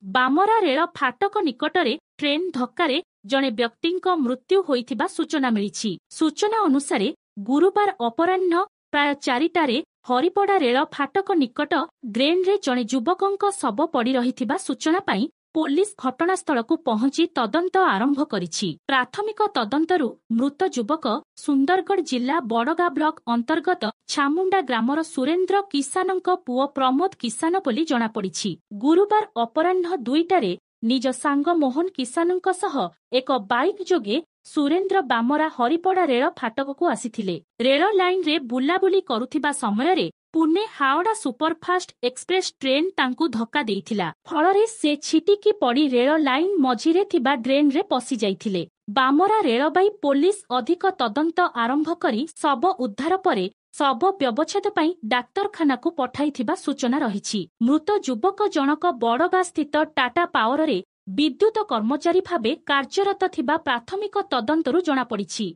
ବାମରା ରେଳ ଫାଟକ ନିକଟରେ ଟ୍ରେନ୍ ଧକ୍କାରେ ଜଣେ ବ୍ୟକ୍ତିଙ୍କ ମୃତ୍ୟୁ ହୋଇଥିବା ସୂଚନା ମିଳିଛି। ସୂଚନା ଅନୁସାରେ ଗୁରୁବାର ଅପରାହ୍ନ ପ୍ରାୟ 4ଟାରେ ହରିପଡ଼ା ରେଳ ଫାଟକ ନିକଟ ଡ୍ରେନ୍ରେ ଜଣେ ଯୁବକଙ୍କ ଶବ ପଡ଼ି ରହିଥିବା ସୂଚନା ପାଇଁ ପୋଲିସ ଘଟଣାସ୍ଥଳକୁ ପହଞ୍ଚି ତଦନ୍ତ ଆରମ୍ଭ କରିଛି। ପ୍ରାଥମିକ ତଦନ୍ତରୁ ମୃତ ଯୁବକ ସୁନ୍ଦରଗଡ଼ ଜିଲ୍ଲା ବଡ଼ଗାଁ ବ୍ଲକ ଅନ୍ତର୍ଗତ ଛାମୁଣ୍ଡା ଗ୍ରାମର ସୁରେନ୍ଦ୍ର କିସାନଙ୍କ ପୁଅ ପ୍ରମୋଦ କିସାନ ବୋଲି ଜଣାପଡ଼ିଛି। ଗୁରୁବାର ଅପରାହ୍ନ 2ଟାରେ ନିଜ ସାଙ୍ଗ ମୋହନ କିସାନଙ୍କ ସହ ଏକ ବାଇକ୍ ଯୋଗେ ସୁରେନ୍ଦ୍ର ବାମରା ହରିପଡ଼ା ରେଳ ଫାଟକକୁ ଆସିଥିଲେ। ରେଳ ଲାଇନ୍ରେ ବୁଲାବୁଲି କରୁଥିବା ସମୟରେ Pune Howrah superfast express train ତାଙ୍କୁ ଧକ୍କା ଦେଇଥିଲା। ଫଳରେ ସେ ଛିଟିକି ପଡ଼ି ରେଳ ଲାଇନ୍ ମଝିରେ ଥିବା ଡ୍ରେନ୍ରେ ପଶି ଯାଇଥିଲେ। ବାମରା ରେଳବାଇ ପୋଲିସ ଅଧିକ ତଦନ୍ତ ଆରମ୍ଭ କରି ଶବ ଉଦ୍ଧାର ପରେ ଶବ ବ୍ୟବଚ୍ଛେଦ ପାଇଁ ଡାକ୍ତରଖାନାକୁ ପଠାଇଥିବା ସୂଚନା ରହିଛି। ମୃତ ଯୁବକ ଜଣକ ବଡ଼ଗାଁସ୍ଥିତ ଟାଟା ପାୱାରରେ ବିଦ୍ୟୁତ କର୍ମଚାରୀ ଭାବେ କାର୍ଯ୍ୟରତ ଥିବା ପ୍ରାଥମିକ ତଦନ୍ତରୁ ଜଣାପଡ଼ିଛି।